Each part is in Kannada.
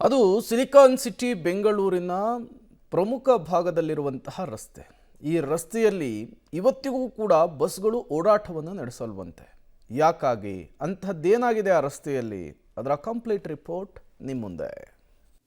ಅದು ಸಿಲಿಕಾನ್ ಸಿಟಿ ಬೆಂಗಳೂರಿನ ಪ್ರಮುಖ ಭಾಗದಲ್ಲಿರುವಂತಹ ರಸ್ತೆ. ಈ ರಸ್ತೆಯಲ್ಲಿ ಇವತ್ತಿಗೂ ಕೂಡ ಬಸ್ಗಳು ಓಡಾಟವನ್ನು ನಡೆಸಲ್ವಂತೆ. ಯಾಕಾಗಿ ಅಂತಹದ್ದೇನಾಗಿದೆ ಆ ರಸ್ತೆಯಲ್ಲಿ? ಅದರ ಕಂಪ್ಲೀಟ್ ರಿಪೋರ್ಟ್ ನಿಮ್ಮ ಮುಂದೆ.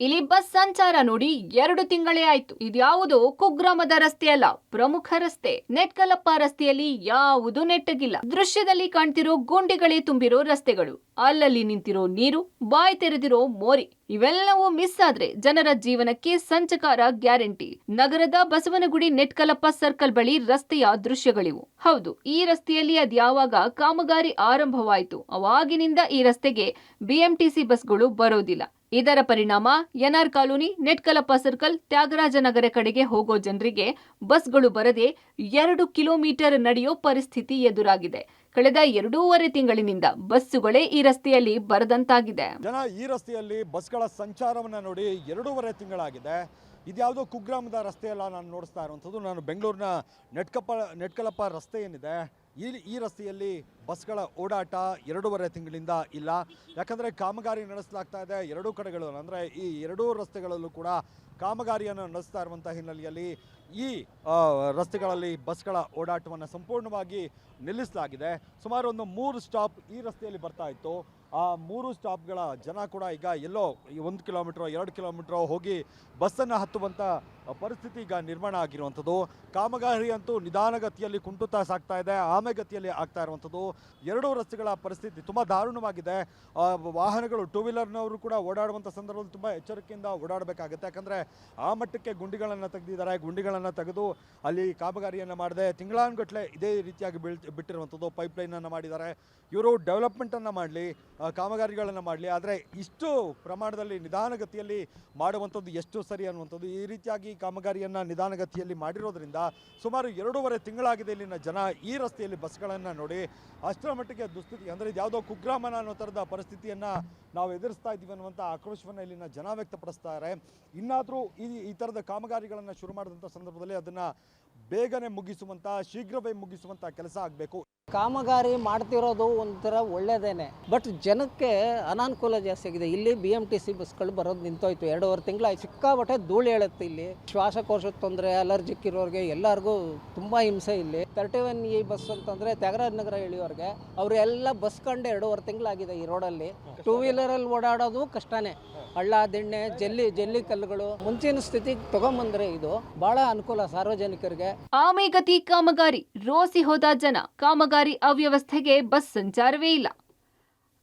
ಇಲ್ಲಿ ಬಸ್ ಸಂಚಾರ ನೋಡಿ 2 ತಿಂಗಳೇ ಆಯ್ತು. ಇದ್ಯಾವುದೋ ಕುಗ್ರಾಮದ ರಸ್ತೆಯಲ್ಲ, ಪ್ರಮುಖ ರಸ್ತೆ. ನೆಟ್ಕಲಪ್ಪ ರಸ್ತೆಯಲ್ಲಿ ಯಾವುದು ನೆಟ್ಟಗಿಲ್ಲ. ದೃಶ್ಯದಲ್ಲಿ ಕಾಣ್ತಿರೋ ಗುಂಡಿಗಳೇ ತುಂಬಿರೋ ರಸ್ತೆಗಳು, ಅಲ್ಲಲ್ಲಿ ನಿಂತಿರೋ ನೀರು, ಬಾಯಿ ತೆರೆದಿರೋ ಮೋರಿ, ಇವೆಲ್ಲವೂ ಮಿಸ್ ಆದ್ರೆ ಜನರ ಜೀವನಕ್ಕೆ ಸಂಚಕಾರ ಗ್ಯಾರಂಟಿ. ನಗರದ ಬಸವನಗುಡಿ ನೆಟ್ಕಲಪ್ಪ ಸರ್ಕಲ್ ಬಳಿ ರಸ್ತೆಯ ದೃಶ್ಯಗಳಿವು. ಹೌದು, ಈ ರಸ್ತೆಯಲ್ಲಿ ಅದ್ಯಾವಾಗ ಕಾಮಗಾರಿ ಆರಂಭವಾಯಿತು ಅವಾಗಿನಿಂದ ಈ ರಸ್ತೆಗೆ ಬಿಎಂಟಿಸಿ ಬಸ್ಗಳು ಬರೋದಿಲ್ಲ. ಇದರ ಪರಿಣಾಮ N R colony, Netkalappa circle, Thyagarajanagar ಕಡೆಗೆ ಹೋಗೋ ಜನರಿಗೆ ಬಸ್ಗಳು ಬರದೆ 2 ಕಿಲೋಮೀಟರ್ ನಡೆಯೋ ಪರಿಸ್ಥಿತಿ ಎದುರಾಗಿದೆ. ಕಳೆದ 2.5 ತಿಂಗಳಿನಿಂದ ಬಸ್ಸುಗಳೇ ಈ ರಸ್ತೆಯಲ್ಲಿ ಬರದಂತಾಗಿದೆ. ಜನ ಈ ರಸ್ತೆಯಲ್ಲಿ ಬಸ್ಗಳ ಸಂಚಾರವನ್ನು ನೋಡಿ 2.5 ತಿಂಗಳಾಗಿದೆ. ಇದ್ಯಾವುದೋ ಕುಗ್ರಾಮದ ರಸ್ತೆಯಲ್ಲ ನಾನು ನೋಡಿಸ್ತಾ ಇರುವಂಥದ್ದು. ನಾನು ಬೆಂಗಳೂರಿನ ನೆಟ್ಕಲಪ್ಪ ರಸ್ತೆ ಏನಿದೆ, ಈ ರಸ್ತೆಯಲ್ಲಿ ಬಸ್ಗಳ ಓಡಾಟ 2.5 ತಿಂಗಳಿಂದ ಇಲ್ಲ. ಯಾಕಂದರೆ ಕಾಮಗಾರಿ ನಡೆಸಲಾಗ್ತಾ ಇದೆ ಎರಡೂ ಕಡೆಗಳು. ಅಂದರೆ ಈ ಎರಡೂ ರಸ್ತೆಗಳಲ್ಲೂ ಕೂಡ ಕಾಮಗಾರಿಯನ್ನು ನಡೆಸ್ತಾ ಇರುವಂಥ ಹಿನ್ನೆಲೆಯಲ್ಲಿ ಈ ರಸ್ತೆಗಳಲ್ಲಿ ಬಸ್ಗಳ ಓಡಾಟವನ್ನು ಸಂಪೂರ್ಣವಾಗಿ ನಿಲ್ಲಿಸಲಾಗಿದೆ. ಸುಮಾರು ಒಂದು 3 ಸ್ಟಾಪ್ ಈ ರಸ್ತೆಯಲ್ಲಿ ಬರ್ತಾ ಇತ್ತು. ಆ 3 ಸ್ಟಾಪ್ಗಳ ಜನ ಕೂಡ ಈಗ ಎಲ್ಲೋ 1 ಕಿಲೋಮೀಟ್ರೋ 2 ಕಿಲೋಮೀಟ್ರೋ ಹೋಗಿ ಬಸ್ಸನ್ನು ಹತ್ತುವಂಥ ಪರಿಸ್ಥಿತಿ ಈಗ ನಿರ್ಮಾಣ ಆಗಿರುವಂಥದ್ದು. ಕಾಮಗಾರಿ ಅಂತೂ ನಿಧಾನಗತಿಯಲ್ಲಿ ಕುಂಟುತ್ತಾ ಸಾಗ್ತಾ ಇದೆ, ಆಮೆಗತಿಯಲ್ಲಿ ಆಗ್ತಾ ಇರುವಂಥದ್ದು. ಎರಡೂ ರಸ್ತೆಗಳ ಪರಿಸ್ಥಿತಿ ತುಂಬ ದಾರುಣವಾಗಿದೆ. ವಾಹನಗಳು, ಟೂ ವೀಲರ್ನವರು ಕೂಡ ಓಡಾಡುವಂಥ ಸಂದರ್ಭದಲ್ಲಿ ತುಂಬ ಎಚ್ಚರಿಕೆಯಿಂದ ಓಡಾಡಬೇಕಾಗುತ್ತೆ. ಯಾಕಂದರೆ ಆ ಮಟ್ಟಕ್ಕೆ ಗುಂಡಿಗಳನ್ನು ತೆಗೆದಿದ್ದಾರೆ. ಗುಂಡಿಗಳನ್ನು ತೆಗೆದು ಅಲ್ಲಿ ಕಾಮಗಾರಿಯನ್ನು ಮಾಡದೆ ತಿಂಗಳಾನುಗಟ್ಟಲೆ ಇದೇ ರೀತಿಯಾಗಿ ಬಿಟ್ಟಿರುವಂಥದ್ದು. ಪೈಪ್ಲೈನನ್ನು ಮಾಡಿದ್ದಾರೆ. ಇವರು ಡೆವಲಪ್ಮೆಂಟನ್ನು ಮಾಡಲಿ, ಕಾಮಗಾರಿಗಳನ್ನು ಮಾಡಲಿ, ಆದರೆ ಇಷ್ಟು ಪ್ರಮಾಣದಲ್ಲಿ ನಿಧಾನಗತಿಯಲ್ಲಿ ಮಾಡುವಂಥದ್ದು ಎಷ್ಟು ಸರಿ ಅನ್ನುವಂಥದ್ದು. ಈ ರೀತಿಯಾಗಿ ಕಾಮಗಾರಿಯನ್ನು ನಿಧಾನಗತಿಯಲ್ಲಿ ಮಾಡಿರೋದ್ರಿಂದ ಸುಮಾರು 2.5 ತಿಂಗಳಾಗಿದೆ ಇಲ್ಲಿನ ಜನ ಈ ರಸ್ತೆಯಲ್ಲಿ ಬಸ್ಗಳನ್ನು ನೋಡಿ ಅಷ್ಟರ ಮಟ್ಟಿಗೆ ದುಸ್ಥಿತಿ. ಅಂದರೆ ಇದು ಯಾವುದೋ ಕುಗ್ರಾಮನ ಅನ್ನೋ ಥರದ ಪರಿಸ್ಥಿತಿಯನ್ನು ನಾವು ಎದುರಿಸ್ತಾ ಇದ್ದೀವಿ ಅನ್ನುವಂಥ ಆಕ್ರೋಶವನ್ನು ಇಲ್ಲಿನ ಜನ ವ್ಯಕ್ತಪಡಿಸ್ತಾರೆ. ಇನ್ನಾದರೂ ಈ ಥರದ ಕಾಮಗಾರಿಗಳನ್ನು ಶುರು ಮಾಡಿದಂಥ ಸಂದರ್ಭದಲ್ಲಿ ಅದನ್ನು ಬೇಗನೆ ಮುಗಿಸುವಂಥ, ಶೀಘ್ರವೇ ಮುಗಿಸುವಂಥ ಕೆಲಸ ಆಗಬೇಕು. ಕಾಮಗಾರಿ ಮಾಡ್ತಿರೋದು ಒಂಥರ ಒಳ್ಳೆಯದೇನೆ, ಬಟ್ ಜನಕ್ಕೆ ಅನಾನುಕೂಲ ಜಾಸ್ತಿ ಆಗಿದೆ. ಇಲ್ಲಿ BMTC ಬಸ್ಗಳು ಬರೋದು ನಿಂತೋಯ್ತು. 2.5 ತಿಂಗಳಾಯ್ತು. ಸಿಕ್ಕಾಬಟ್ಟೆ ಧೂಳು ಹೇಳುತ್ತೆ. ಇಲ್ಲಿ ಶ್ವಾಸಕೋಶದ ತೊಂದರೆ, ಅಲರ್ಜಿಕ್ ಇರೋರಿಗೆ ಎಲ್ಲರಿಗೂ ತುಂಬ ಹಿಂಸೆ. ಇಲ್ಲಿ 31E ಬಸ್ ಅಂತಂದರೆ ತ್ಯಾಗರಾಜನಗರ ಇಳಿಯೋರಿಗೆ ಅವರೆಲ್ಲ ಬಸ್ ಕಂಡು 2.5 ತಿಂಗಳಾಗಿದೆ. ಈ ರೋಡಲ್ಲಿ ಟೂ ವೀಲರಲ್ಲಿ ಓಡಾಡೋದು ಕಷ್ಟನೇ. ಹಳ್ಳ ದಿಣ್ಣೆ, ಜಲ್ಲಿ ಕಲ್ಲುಗಳು ಮುಂಚಿನ ಸ್ಥಿತಿಗೆ ತಗೊಂಬಂದ್ರೆ ಇದು ಬಹಳ ಅನುಕೂಲ ಸಾರ್ವಜನಿಕರಿಗೆ. ಆಮೆಗತಿ ಕಾಮಗಾರಿ, ರೋಸಿ ಹೋದ ಜನ. ಕಾಮಗಾರಿ ಅವ್ಯವಸ್ಥೆಗೆ ಬಸ್ ಸಂಚಾರವೇ ಇಲ್ಲ.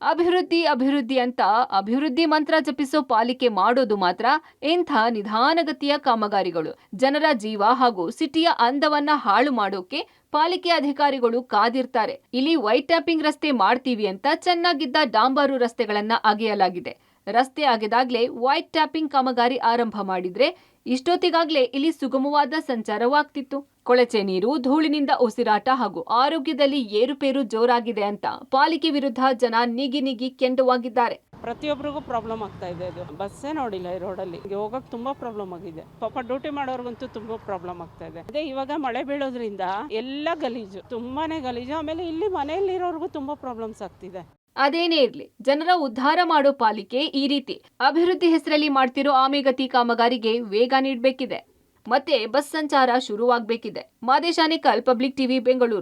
ಅಭಿವೃದ್ಧಿ ಅಂತ ಅಭಿವೃದ್ಧಿ ಮಂತ್ರ ಜಪಿಸೋ ಪಾಲಿಕೆ ಮಾಡೋದು ಮಾತ್ರ ಇಂಥ ನಿಧಾನಗತಿಯ ಕಾಮಗಾರಿಗಳು. ಜನರ ಜೀವ ಹಾಗೂ ಸಿಟಿಯ ಅಂದವನ್ನ ಹಾಳು ಮಾಡೋಕೆ ಪಾಲಿಕೆ ಅಧಿಕಾರಿಗಳು ಕಾದಿರ್ತಾರೆ. ಇಲ್ಲಿ ವೈಟ್ ಟ್ಯಾಪಿಂಗ್ ರಸ್ತೆ ಮಾಡ್ತೀವಿ ಅಂತ ಚೆನ್ನಾಗಿದ್ದ ಡಾಂಬರು ರಸ್ತೆಗಳನ್ನ ಅಗೆಯಲಾಗಿದೆ. ರಸ್ತೆ ಅಗೆದಾಗ್ಲೇ ವೈಟ್ ಟ್ಯಾಪಿಂಗ್ ಕಾಮಗಾರಿ ಆರಂಭ ಮಾಡಿದ್ರೆ ಇಷ್ಟೊತ್ತಿಗಾಗ್ಲೇ ಇಲ್ಲಿ ಸುಗಮವಾದ ಸಂಚಾರವಾಗ್ತಿತ್ತು. ಕೊಳಚೆ ನೀರು, ಧೂಳಿನಿಂದ ಉಸಿರಾಟ ಹಾಗೂ ಆರೋಗ್ಯದಲ್ಲಿ ಏರುಪೇರು ಜೋರಾಗಿದೆ ಅಂತ ಪಾಲಿಕೆ ವಿರುದ್ಧ ಜನ ನಿಗಿ ಕೆಂಡವಾಗಿದ್ದಾರೆ. ಪ್ರತಿಯೊಬ್ಬರಿಗೂ ಪ್ರಾಬ್ಲಮ್ ಆಗ್ತಾ ಇದೆ. ಇದು ಬಸ್ಸೇ ನೋಡಿಲ್ಲ ಈ ರೋಡಲ್ಲಿ. ಹೋಗಕ್ಕೆ ತುಂಬಾ ಪ್ರಾಬ್ಲಮ್ ಆಗಿದೆ. ಪಾಪ ಡ್ಯೂಟಿ ಮಾಡೋರ್ಗಂತೂ ತುಂಬಾ ಪ್ರಾಬ್ಲಮ್ ಆಗ್ತಾ ಇದೆ. ಅದೇ ಇವಾಗ ಮಳೆ ಬೀಳೋದ್ರಿಂದ ಎಲ್ಲ ಗಲೀಜು, ತುಂಬಾನೇ ಗಲೀಜು. ಆಮೇಲೆ ಇಲ್ಲಿ ಮನೆಯಲ್ಲಿರೋರ್ಗೂ ತುಂಬಾ ಪ್ರಾಬ್ಲಮ್ಸ್ ಆಗ್ತಿದೆ. ಅದೇನೇ ಇರ್ಲಿ, ಜನರ ಉದ್ಧಾರ ಮಾಡೋ ಪಾಲಿಕೆ ಈ ರೀತಿ ಅಭಿವೃದ್ಧಿ ಹೆಸರಲ್ಲಿ ಮಾಡ್ತಿರೋ ಆಮೆಗತಿ ಕಾಮಗಾರಿಗೆ ವೇಗ ನೀಡಬೇಕಿದೆ. ಮತ್ತೆ ಬಸ್ ಸಂಚಾರ ಶುರುವಾಗಬೇಕಿದೆ. ಮಾದೇಶಾನೇಕಲ್, ಪಬ್ಲಿಕ್ ಟಿವಿ, ಬೆಂಗಳೂರು.